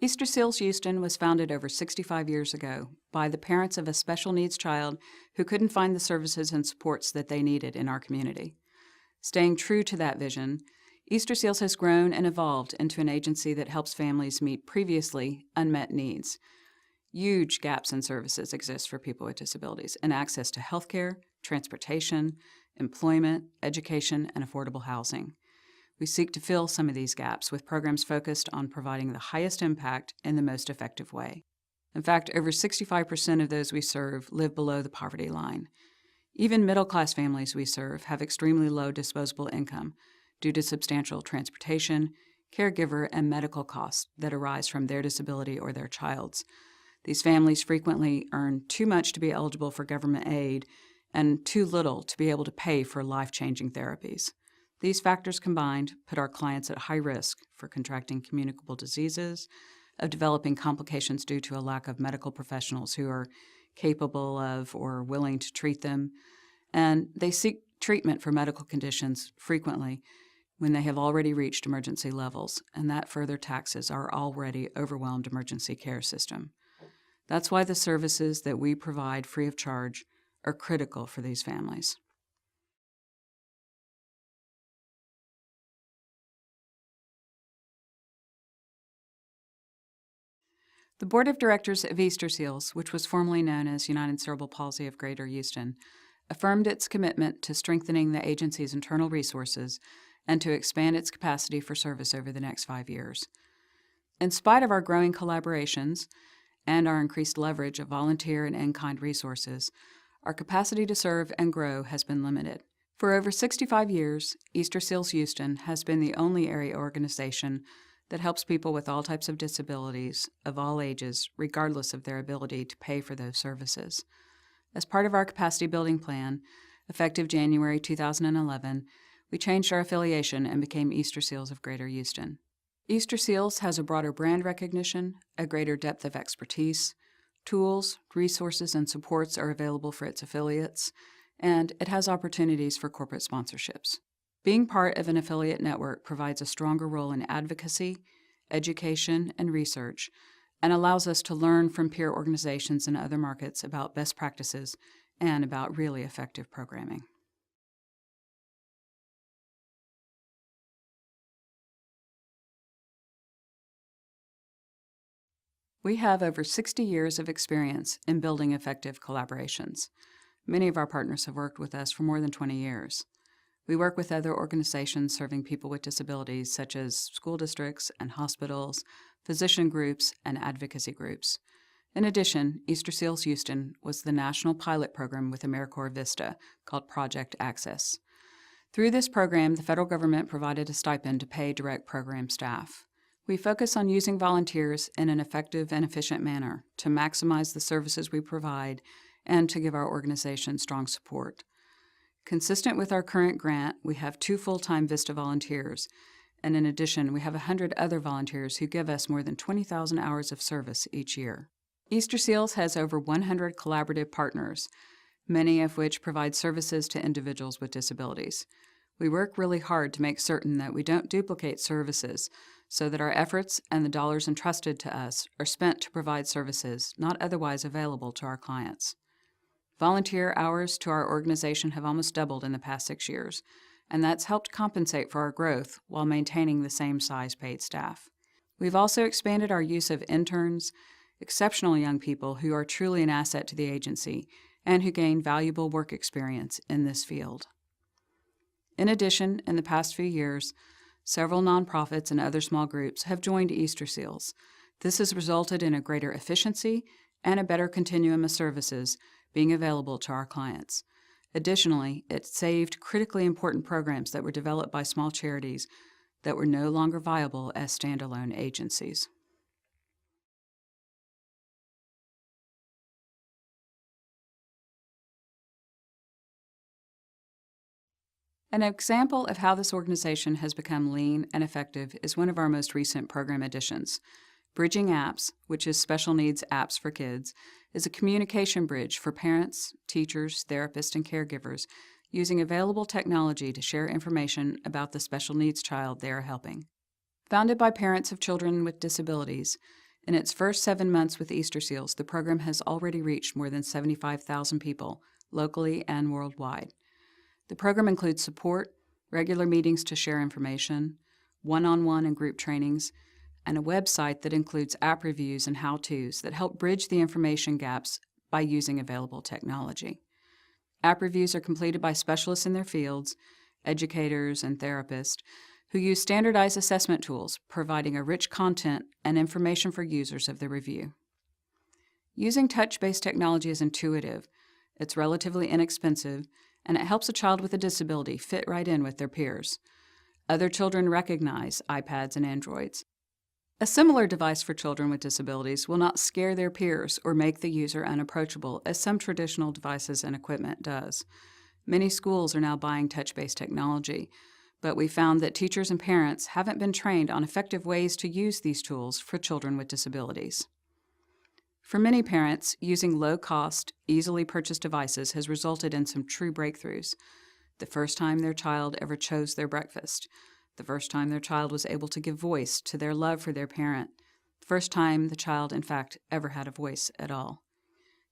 Easter Seals Houston was founded over 65 years ago by the parents of a special needs child who couldn't find the services and supports that they needed in our community. Staying true to that vision, Easter Seals has grown and evolved into an agency that helps families meet previously unmet needs. Huge gaps in services exist for people with disabilities in access to healthcare, transportation, employment, education, and affordable housing. We seek to fill some of these gaps with programs focused on providing the highest impact in the most effective way. In fact, over 65% of those we serve live below the poverty line. Even middle-class families we serve have extremely low disposable income due to substantial transportation, caregiver, and medical costs that arise from their disability or their child's. These families frequently earn too much to be eligible for government aid and too little to be able to pay for life-changing therapies. These factors combined put our clients at high risk for contracting communicable diseases, of developing complications due to a lack of medical professionals who are capable of or willing to treat them, and they seek treatment for medical conditions frequently when they have already reached emergency levels, and that further taxes our already overwhelmed emergency care system. That's why the services that we provide free of charge are critical for these families. The Board of Directors of Easter Seals, which was formerly known as United Cerebral Palsy of Greater Houston, affirmed its commitment to strengthening the agency's internal resources and to expand its capacity for service over the next 5 years. In spite of our growing collaborations and our increased leverage of volunteer and in-kind resources, our capacity to serve and grow has been limited. For over 65 years, Easter Seals Houston has been the only area organization that helps people with all types of disabilities of all ages, regardless of their ability to pay for those services. As part of our capacity building plan, effective January 2011, we changed our affiliation and became Easter Seals of Greater Houston. Easter Seals has a broader brand recognition, a greater depth of expertise, tools, resources, and supports are available for its affiliates, and it has opportunities for corporate sponsorships. Being part of an affiliate network provides a stronger role in advocacy, education, and research, and allows us to learn from peer organizations in other markets about best practices and about really effective programming. We have over 60 years of experience in building effective collaborations. Many of our partners have worked with us for more than 20 years. We work with other organizations serving people with disabilities, such as school districts and hospitals, physician groups, and advocacy groups. In addition, Easter Seals Houston was the national pilot program with AmeriCorps Vista called Project Access. Through this program, the federal government provided a stipend to pay direct program staff. We focus on using volunteers in an effective and efficient manner to maximize the services we provide and to give our organization strong support. Consistent with our current grant, we have 2 full-time VISTA volunteers, and in addition, we have 100 other volunteers who give us more than 20,000 hours of service each year. Easter Seals has over 100 collaborative partners, many of which provide services to individuals with disabilities. We work really hard to make certain that we don't duplicate services so that our efforts and the dollars entrusted to us are spent to provide services not otherwise available to our clients. Volunteer hours to our organization have almost doubled in the past 6 years, and that's helped compensate for our growth while maintaining the same size paid staff. We've also expanded our use of interns, exceptional young people who are truly an asset to the agency and who gain valuable work experience in this field. In addition, in the past few years, several nonprofits and other small groups have joined Easter Seals. This has resulted in a greater efficiency and a better continuum of services being available to our clients. Additionally, it saved critically important programs that were developed by small charities that were no longer viable as standalone agencies. An example of how this organization has become lean and effective is one of our most recent program additions. Bridging Apps, which is special needs apps for kids, is a communication bridge for parents, teachers, therapists, and caregivers using available technology to share information about the special needs child they are helping. Founded by parents of children with disabilities, In its first 7 months with Easter Seals, the program has already reached more than 75,000 people, locally and worldwide. The program includes support, regular meetings to share information, one-on-one and group trainings, and a website that includes app reviews and how-tos that help bridge the information gaps by using available technology. App reviews are completed by specialists in their fields, educators and therapists, who use standardized assessment tools, providing a rich content and information for users of the review. Using touch-based technology is intuitive, it's relatively inexpensive, and it helps a child with a disability fit right in with their peers. Other children recognize iPads and Androids. A similar device for children with disabilities will not scare their peers or make the user unapproachable, as some traditional devices and equipment does. Many schools are now buying touch-based technology, but we found that teachers and parents haven't been trained on effective ways to use these tools for children with disabilities. For many parents, using low-cost, easily purchased devices has resulted in some true breakthroughs. The first time their child ever chose their breakfast, the first time their child was able to give voice to their love for their parent, the first time the child, in fact, ever had a voice at all.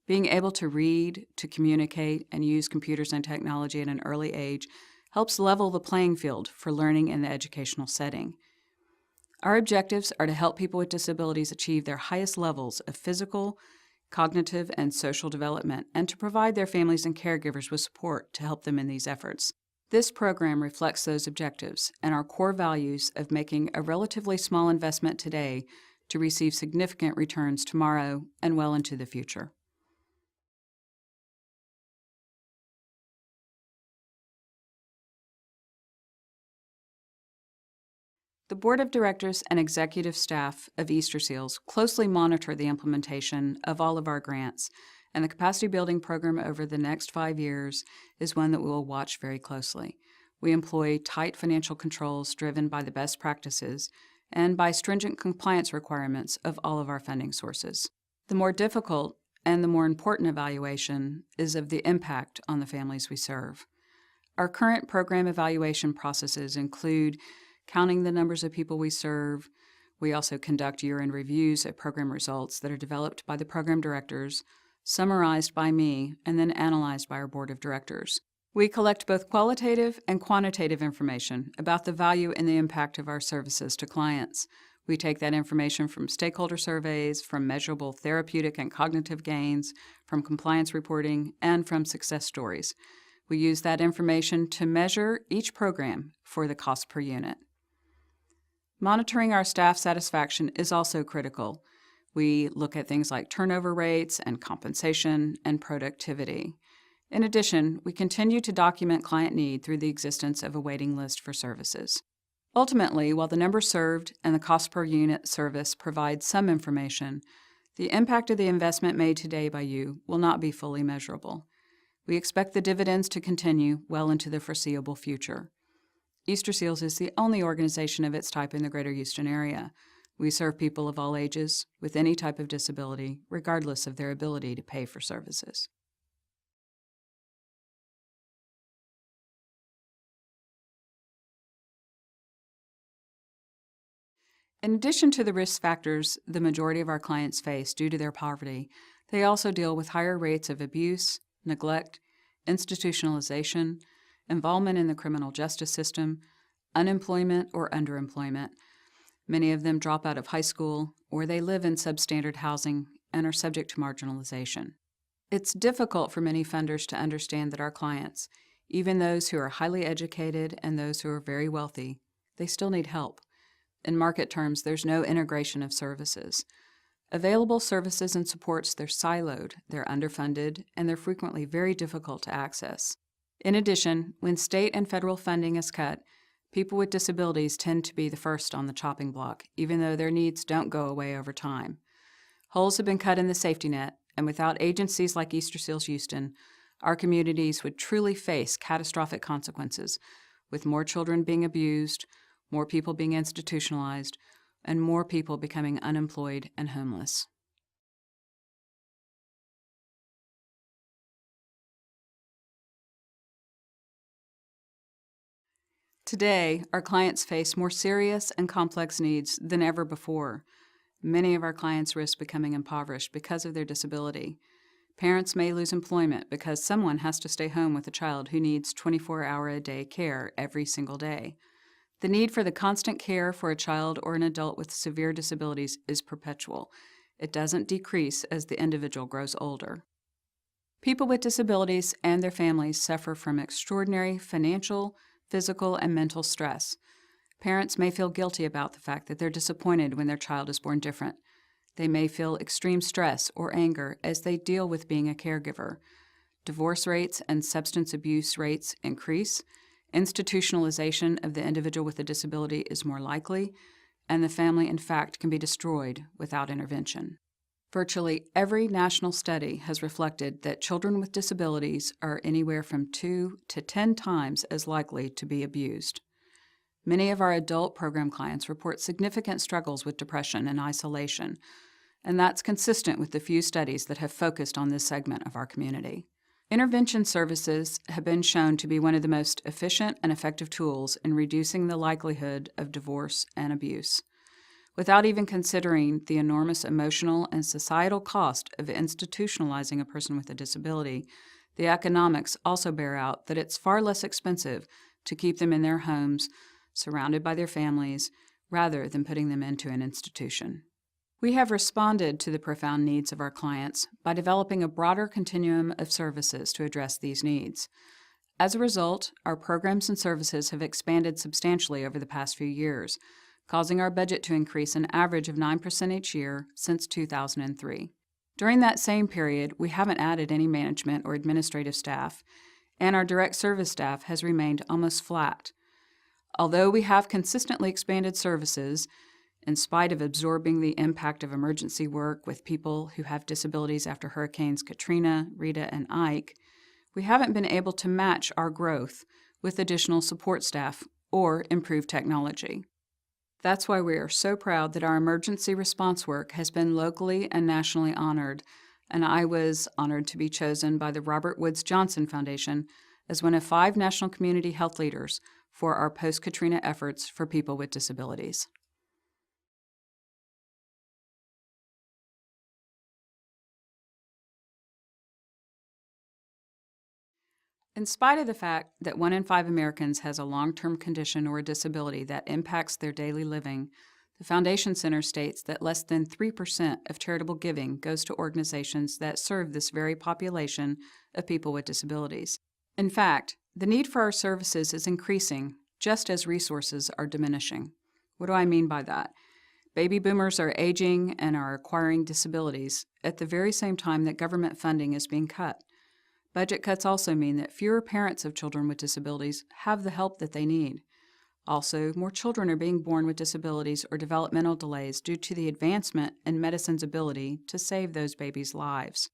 Being able to read, to communicate, and use computers and technology at an early age helps level the playing field for learning in the educational setting. Our objectives are to help people with disabilities achieve their highest levels of physical, cognitive, and social development, and to provide their families and caregivers with support to help them in these efforts. This program reflects those objectives and our core values of making a relatively small investment today to receive significant returns tomorrow and well into the future. The Board of Directors and executive staff of Easter Seals closely monitor the implementation of all of our grants, and the capacity building program over the next 5 years is one that we will watch very closely. We employ tight financial controls driven by the best practices and by stringent compliance requirements of all of our funding sources. The more difficult and the more important evaluation is of the impact on the families we serve. Our current program evaluation processes include counting the numbers of people we serve. We also conduct year-end reviews of program results that are developed by the program directors, summarized by me, and then analyzed by our board of directors. We collect both qualitative and quantitative information about the value and the impact of our services to clients. We take that information from stakeholder surveys, from measurable therapeutic and cognitive gains, from compliance reporting, and from success stories. We use that information to measure each program for the cost per unit. Monitoring our staff satisfaction is also critical. We look at things like turnover rates and compensation and productivity. In addition, we continue to document client need through the existence of a waiting list for services. Ultimately, while the number served and the cost per unit service provide some information, the impact of the investment made today by you will not be fully measurable. We expect the dividends to continue well into the foreseeable future. Easter Seals is the only organization of its type in the Greater Houston area. We serve people of all ages with any type of disability, regardless of their ability to pay for services. In addition to the risk factors the majority of our clients face due to their poverty, they also deal with higher rates of abuse, neglect, institutionalization, involvement in the criminal justice system, unemployment or underemployment. Many of them drop out of high school, or they live in substandard housing and are subject to marginalization. It's difficult for many funders to understand that our clients, even those who are highly educated and those who are very wealthy, they still need help. In market terms, there's no integration of services. Available services and supports, they're siloed, they're underfunded, and they're frequently very difficult to access. In addition, when state and federal funding is cut, people with disabilities tend to be the first on the chopping block, even though their needs don't go away over time. Holes have been cut in the safety net, and without agencies like Easter Seals Houston, our communities would truly face catastrophic consequences, with more children being abused, more people being institutionalized, and more people becoming unemployed and homeless. Today, our clients face more serious and complex needs than ever before. Many of our clients risk becoming impoverished because of their disability. Parents may lose employment because someone has to stay home with a child who needs 24-hour-a-day care every single day. The need for the constant care for a child or an adult with severe disabilities is perpetual. It doesn't decrease as the individual grows older. People with disabilities and their families suffer from extraordinary financial, physical, and mental stress. Parents may feel guilty about the fact that they're disappointed when their child is born different. They may feel extreme stress or anger as they deal with being a caregiver. Divorce rates and substance abuse rates increase. Institutionalization of the individual with a disability is more likely, and the family, in fact, can be destroyed without intervention. Virtually every national study has reflected that children with disabilities are anywhere from 2 to 10 times as likely to be abused. Many of our adult program clients report significant struggles with depression and isolation, and that's consistent with the few studies that have focused on this segment of our community. Intervention services have been shown to be one of the most efficient and effective tools in reducing the likelihood of divorce and abuse. Without even considering the enormous emotional and societal cost of institutionalizing a person with a disability, the economics also bear out that it's far less expensive to keep them in their homes, surrounded by their families, rather than putting them into an institution. We have responded to the profound needs of our clients by developing a broader continuum of services to address these needs. As a result, our programs and services have expanded substantially over the past few years, causing our budget to increase an average of 9% each year since 2003. During that same period, we haven't added any management or administrative staff, and our direct service staff has remained almost flat. Although we have consistently expanded services, in spite of absorbing the impact of emergency work with people who have disabilities after Hurricanes Katrina, Rita, and Ike, we haven't been able to match our growth with additional support staff or improved technology. That's why we are so proud that our emergency response work has been locally and nationally honored, and I was honored to be chosen by the Robert Woods Johnson Foundation as one of 5 national community health leaders for our post-Katrina efforts for people with disabilities. In spite of the fact that 1 in 5 Americans has a long-term condition or a disability that impacts their daily living, the Foundation Center states that less than 3% of charitable giving goes to organizations that serve this very population of people with disabilities. In fact, the need for our services is increasing just as resources are diminishing. What do I mean by that? Baby boomers are aging and are acquiring disabilities at the very same time that government funding is being cut. Budget cuts also mean that fewer parents of children with disabilities have the help that they need. Also, more children are being born with disabilities or developmental delays due to the advancement in medicine's ability to save those babies' lives.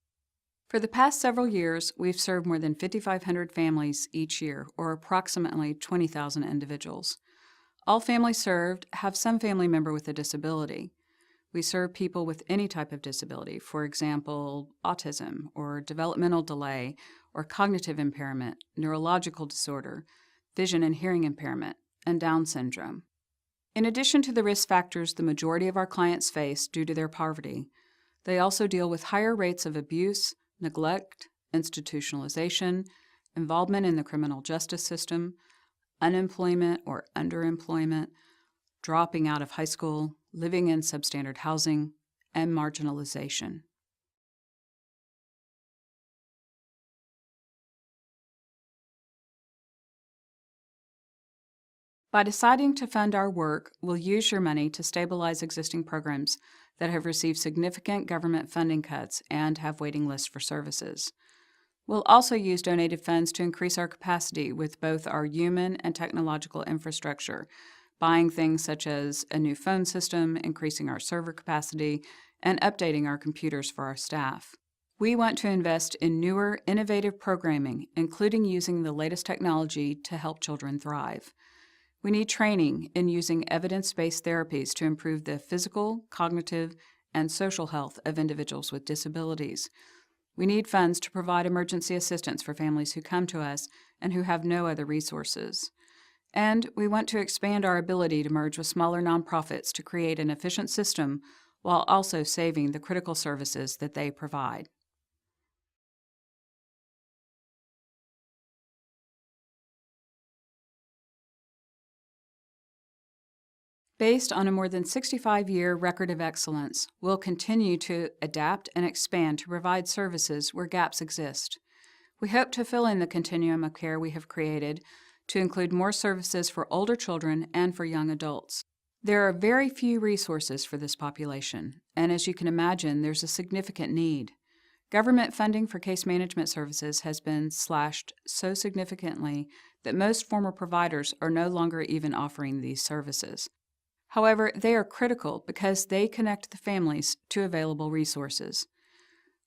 For the past several years, we've served more than 5,500 families each year, or approximately 20,000 individuals. All families served have some family member with a disability. We serve people with any type of disability, for example, autism or developmental delay or cognitive impairment, neurological disorder, vision and hearing impairment, and Down syndrome. In addition to the risk factors the majority of our clients face due to their poverty, they also deal with higher rates of abuse, neglect, institutionalization, involvement in the criminal justice system, unemployment or underemployment, dropping out of high school, living in substandard housing, and marginalization. By deciding to fund our work, we'll use your money to stabilize existing programs that have received significant government funding cuts and have waiting lists for services. We'll also use donated funds to increase our capacity with both our human and technological infrastructure, buying things such as a new phone system, increasing our server capacity, and updating our computers for our staff. We want to invest in newer, innovative programming, including using the latest technology to help children thrive. We need training in using evidence-based therapies to improve the physical, cognitive, and social health of individuals with disabilities. We need funds to provide emergency assistance for families who come to us and who have no other resources. And we want to expand our ability to merge with smaller nonprofits to create an efficient system, while also saving the critical services that they provide. Based on a more than 65-year record of excellence, we'll continue to adapt and expand to provide services where gaps exist. We hope to fill in the continuum of care we have created to include more services for older children and for young adults. There are very few resources for this population, and as you can imagine, there's a significant need. Government funding for case management services has been slashed so significantly that most former providers are no longer even offering these services. However, they are critical because they connect the families to available resources.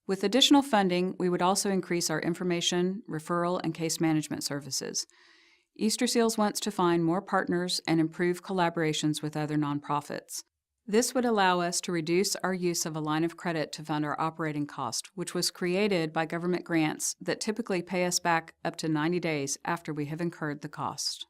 With additional funding, we would also increase our information, referral, and case management services. Easter Seals wants to find more partners and improve collaborations with other nonprofits. This would allow us to reduce our use of a line of credit to fund our operating cost, which was created by government grants that typically pay us back up to 90 days after we have incurred the cost.